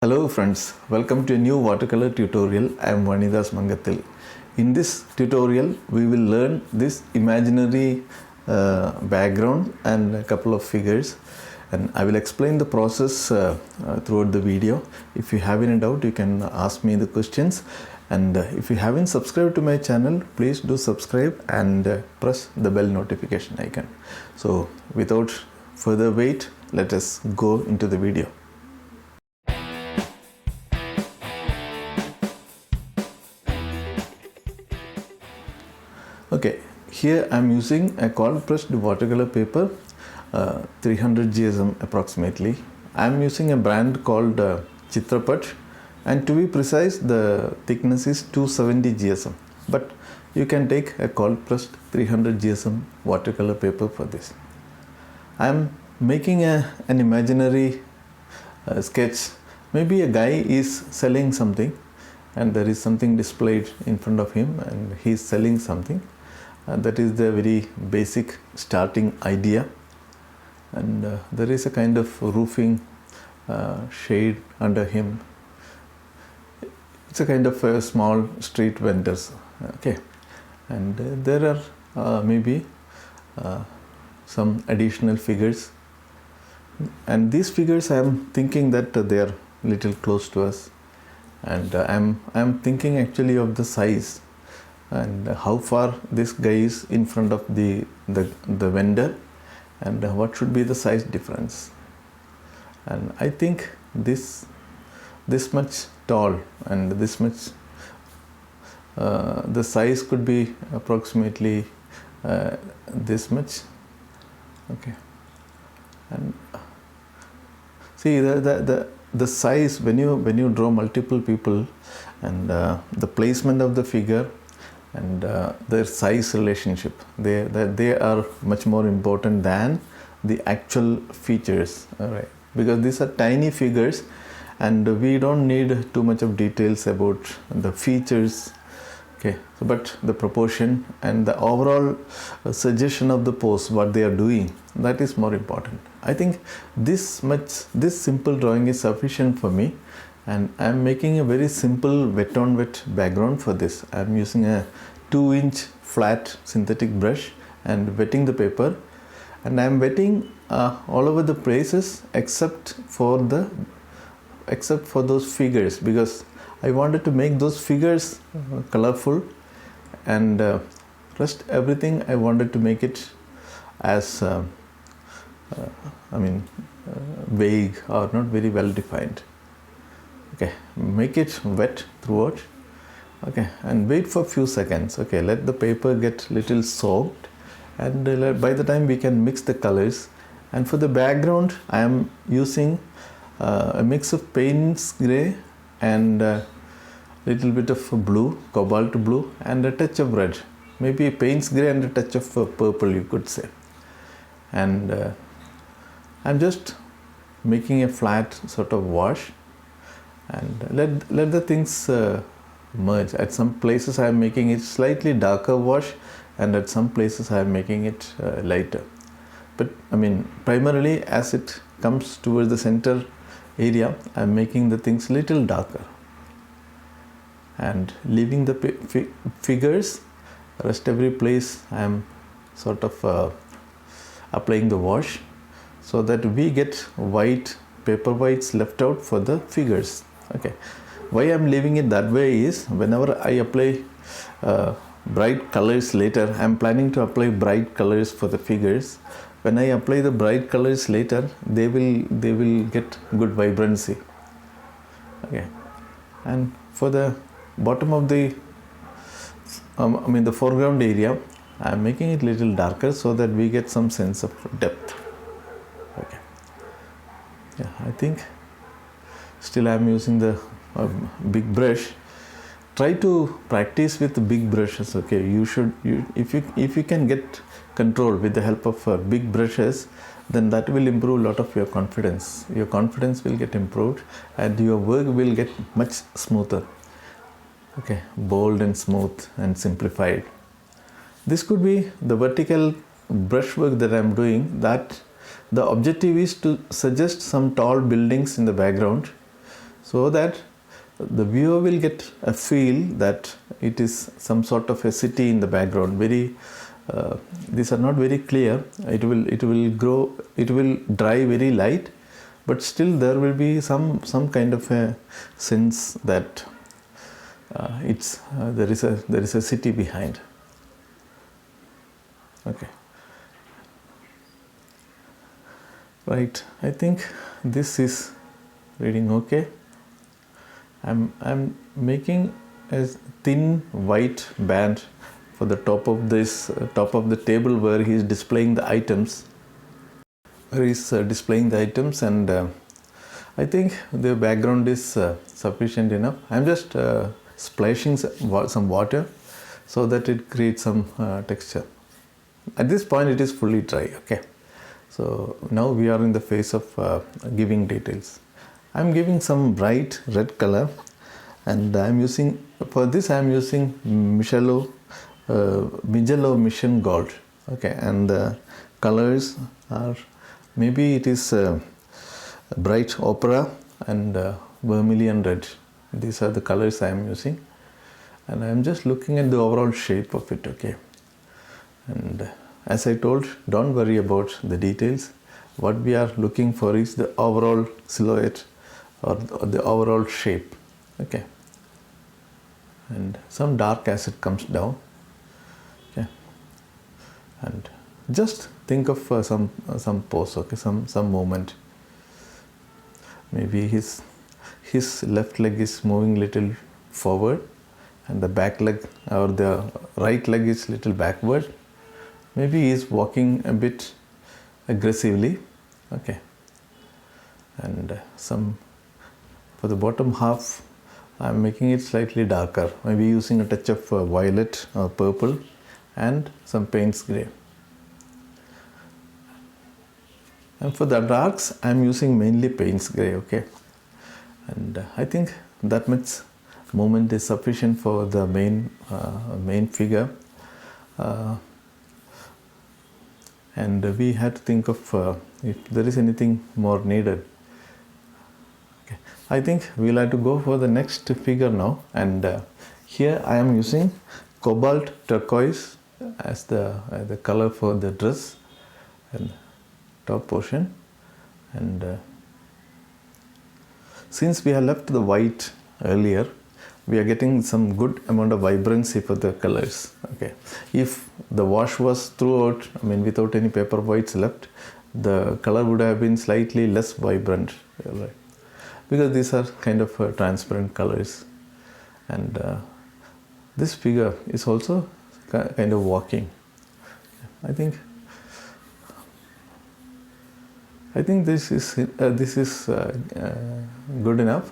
Hello friends, welcome to a new watercolor tutorial. I am Vanidas Mangathil. In this tutorial, we will learn this imaginary background and a couple of figures, and I will explain the process throughout the video. If you have any doubt, you can ask me the questions, and if you haven't subscribed to my channel, please do subscribe and press the bell notification icon. So without further wait, let us go into the video. Okay, here I am using a cold pressed watercolor paper, 300 GSM approximately. I am using a brand called Chitrapat, and to be precise, the thickness is 270 GSM. But you can take a cold pressed 300 GSM watercolor paper for this. I am making an imaginary sketch. Maybe a guy is selling something, and there is something displayed in front of him, and he is selling something. That is the very basic starting idea, and there is a kind of roofing shade under him. It's a kind of a small street vendors, okay, and there are maybe some additional figures, and these figures I am thinking that they are little close to us, and I am thinking actually of the size and how far this guy is in front of the vendor, and what should be the size difference. And I think this much tall and this much the size could be approximately this much, okay. And see the size when you draw multiple people, and the placement of the figure and their size relationship, they are much more important than the actual features, all right, because these are tiny figures and we don't need too much of details about the features, okay. So, but the proportion and the overall suggestion of the pose, what they are doing, that is more important. I think this simple drawing is sufficient for me, and I am making a very simple wet on wet background for this. I am using a 2-inch flat synthetic brush and wetting the paper, and I am wetting all over the places except for those figures, because I wanted to make those figures colorful, and rest everything I wanted to make it as vague or not very well defined. Okay, make it wet throughout, okay, and wait for a few seconds, okay. Let the paper get little soaked, and by the time we can mix the colors. And for the background, I am using a mix of Paynes gray and little bit of blue, cobalt blue, and a touch of red, maybe Paynes gray and a touch of purple, you could say. And I'm just making a flat sort of wash, and let the things merge. At some places I am making it slightly darker wash, and at some places I am making it lighter. But I mean, primarily as it comes towards the center area, I am making the things little darker and leaving the figures. Rest every place I am sort of applying the wash, so that we get white paper whites left out for the figures, okay. Why I am leaving it that way is, whenever I apply bright colors later, I am planning to apply bright colors for the figures. When I apply the bright colors later, they will get good vibrancy, okay. And for the bottom of the the foreground area, I am making it little darker so that we get some sense of depth, okay. Yeah, I think still I am using the big brush. Try to practice with big brushes, okay. If you can get control with the help of big brushes, then that will improve a lot of your confidence. Your confidence will get improved, and your work will get much smoother, okay, bold and smooth and simplified. This could be the vertical brushwork that I am doing, that the objective is to suggest some tall buildings in the background, so that the viewer will get a feel that it is some sort of a city in the background. These are not very clear. It will dry very light, but still there will be some kind of a sense that there is a city behind. Okay, right. I think this is reading okay. I'm making a thin white band for the top of the table where he is displaying the items. And I think the background is sufficient enough. I'm just splashing some water so that it creates some texture. At this point it is fully dry. Okay, so now we are in the phase of giving details. I'm giving some bright red color, and for this I'm using Mijello Mission Gold. Okay, and the colors are, maybe it is bright opera and vermilion red. These are the colors I am using, and I am just looking at the overall shape of it. Okay, and as I told, don't worry about the details. What we are looking for is the overall silhouette or the overall shape. Okay, and some dark acid comes down. Okay, and just think of some pose. Okay, some movement. Maybe his left leg is moving little forward, and the back leg or the right leg is little backward. Maybe he is walking a bit aggressively. Okay, and for the bottom half, I'm making it slightly darker, maybe using a touch of violet or purple and some Paynes grey. And for the darks, I'm using mainly Paynes grey. Okay, and I think that much movement is sufficient for the main figure. And we had to think of if there is anything more needed. Okay, I think we'll have to go for the next figure now, and here I am using Cobalt Turquoise as the color for the dress and top portion. And since we have left the white earlier, we are getting some good amount of vibrancy for the colors. Okay, if the wash was throughout, I mean without any paper whites left, the color would have been slightly less vibrant, right? Because these are kind of transparent colors. And this figure is also kind of walking. I think this is good enough,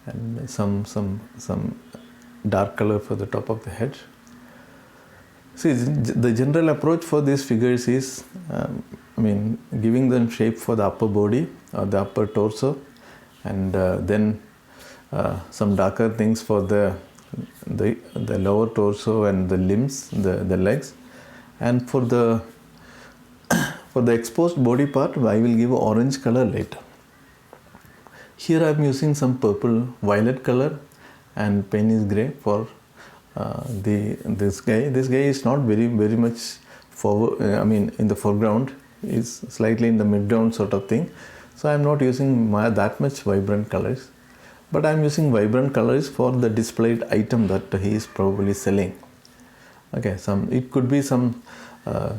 and some dark color for the top of the head. See, the general approach for these figures is, giving them shape for the upper body or the upper torso, and then some darker things for the lower torso and the limbs, the legs, and for the exposed body part, I will give orange color later. Here I am using some purple violet color and Paynes grey for this guy. This guy is not very much forward. In the foreground. Is slightly in the mid-down sort of thing. So I am not using that much vibrant colors, but I am using vibrant colors for the displayed item that he is probably selling. Okay, it could be some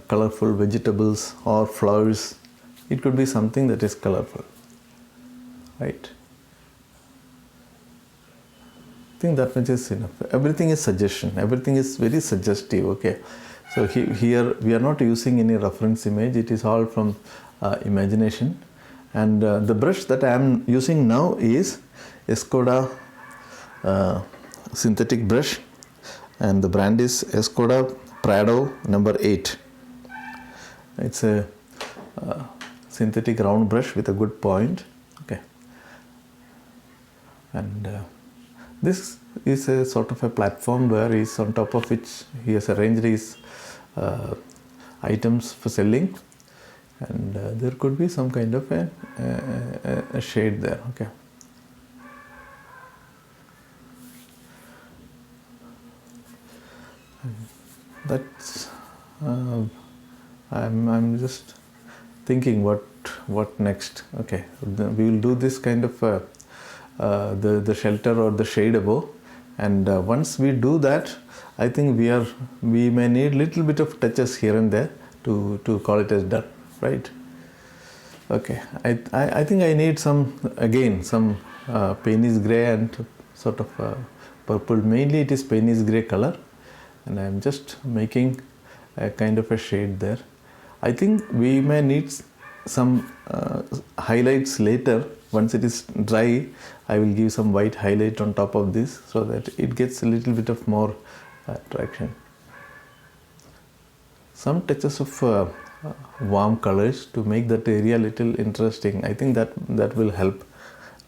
colorful vegetables or flowers. It could be something that is colorful, right? I think that much is enough. Everything is suggestion. Everything is very suggestive. Okay, so here we are not using any reference image. It is all from imagination. And the brush that I am using now is Escoda synthetic brush, and the brand is Escoda Prado number 8. It's a synthetic round brush with a good point. Okay, and this is a sort of a platform where is on top of which he has arranged his items for selling, and there could be some kind of a shade there. Okay, That's I'm just thinking what next. Okay, we will do this kind of the shelter or the shade above, and once we do that, I think we may need little bit of touches here and there to call it as done, right? Okay, I think I need some Paynes gray and sort of purple. Mainly it is Paynes gray color, and I'm just making a kind of a shade there. I think we may need some highlights later. Once it is dry, I will give some white highlight on top of this so that it gets a little bit of more traction. Some touches of warm colors to make that area a little interesting. I think that will help.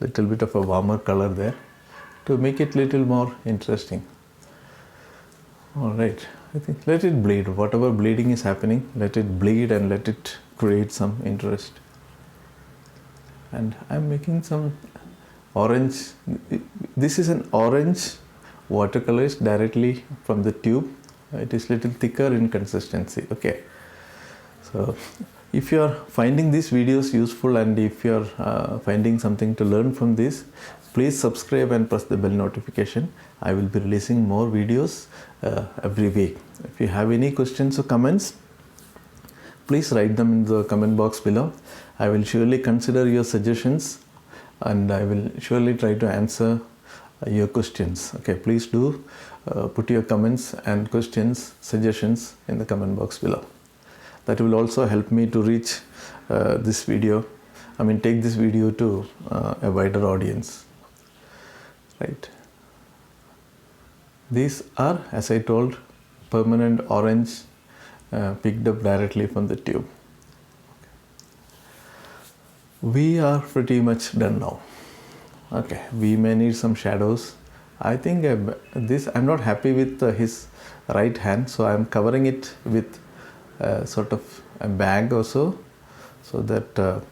Little bit of a warmer color there to make it little more interesting. All right, I think let it bleed. Whatever bleeding is happening, let it bleed and let it create some interest. And I'm making some orange. This is an orange watercolors directly from the tube. It is little thicker in consistency. Okay, so if you are finding these videos useful and if you are finding something to learn from this, please subscribe and press the bell notification. I will be releasing more videos every week. If you have any questions or comments, please write them in the comment box below. I will surely consider your suggestions and I will surely try to answer your questions. Okay, please do put your comments and questions, suggestions in the comment box below. That will also help me to reach this video. Take this video to a wider audience. Right. These are, as I told, permanent orange picked up directly from the tube. We are pretty much done now. Okay, we may need some shadows. I think I'm not happy with his right hand, so I'm covering it with sort of a bag or so that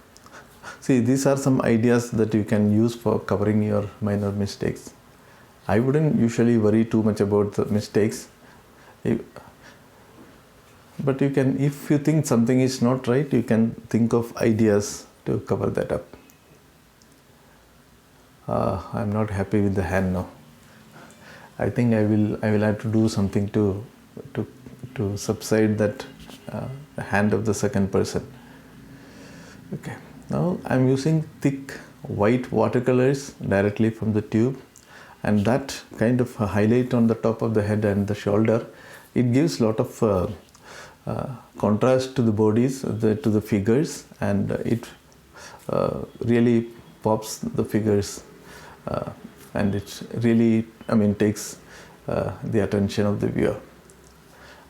see, these are some ideas that you can use for covering your minor mistakes. I wouldn't usually worry too much about the mistakes, but you can, if you think something is not right, you can think of ideas to cover that up. I'm not happy with the hand now. I think I will have to do something to subside that hand of the second person. Okay, now I'm using thick white watercolors directly from the tube, and that kind of highlight on the top of the head and the shoulder, it gives a lot of contrast to the bodies, to the figures, and it really pops the figures, and it really takes the attention of the viewer.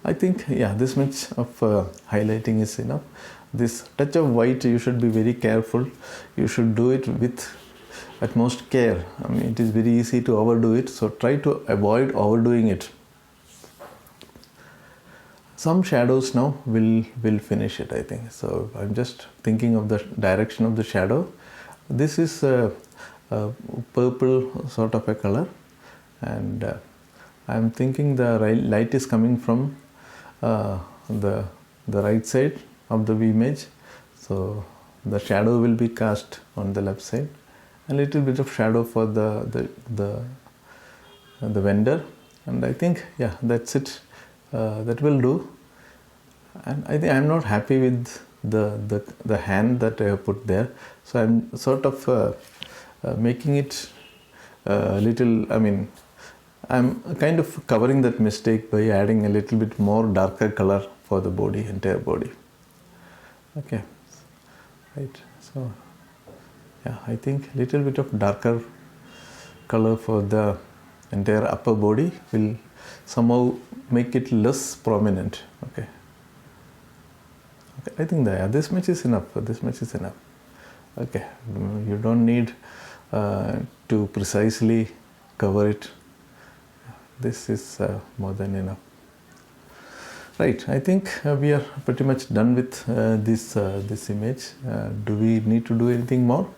I think, yeah, this much of highlighting is enough. This touch of white, you should be very careful. You should do it with utmost care. It is very easy to overdo it, so try to avoid overdoing it. Some shadows now will finish it, I think. So I'm just thinking of the direction of the shadow. This is a purple sort of a color, and I'm thinking the light is coming from the right side of the image, so the shadow will be cast on the left side. A little bit of shadow for the vendor, and I think, yeah, that's it. That will do. And I think I'm not happy with the hand that I have put there, so I'm sort of making it a little. I'm kind of covering that mistake by adding a little bit more darker color for the body, entire body. Okay, right. So yeah, I think a little bit of darker color for the entire upper body will somehow make it less prominent. Okay. I think that this much is enough. This much is enough. Okay, you don't need to precisely cover it. This is more than enough. Right, I think we are pretty much done with this image. Do we need to do anything more?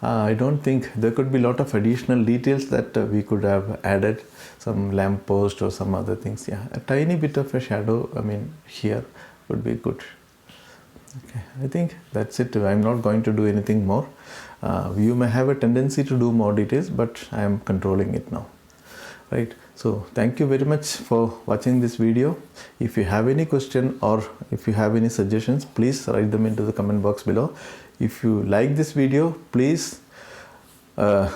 I don't think there could be a lot of additional details that we could have added, some lamp post or some other things. Yeah, a tiny bit of a shadow, I mean, here would be good. Okay, I think that's it. I'm not going to do anything more. You may have a tendency to do more details, but I am controlling it now. Right, so thank you very much for watching this video. If you have any question or if you have any suggestions, please write them into the comment box below. If you like this video, please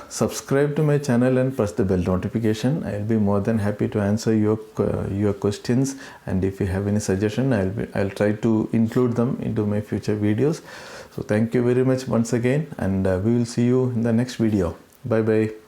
subscribe to my channel and press the bell notification. I'll be more than happy to answer your questions, and if you have any suggestion, I'll try to include them into my future videos. So thank you very much once again, and we will see you in the next video. Bye bye.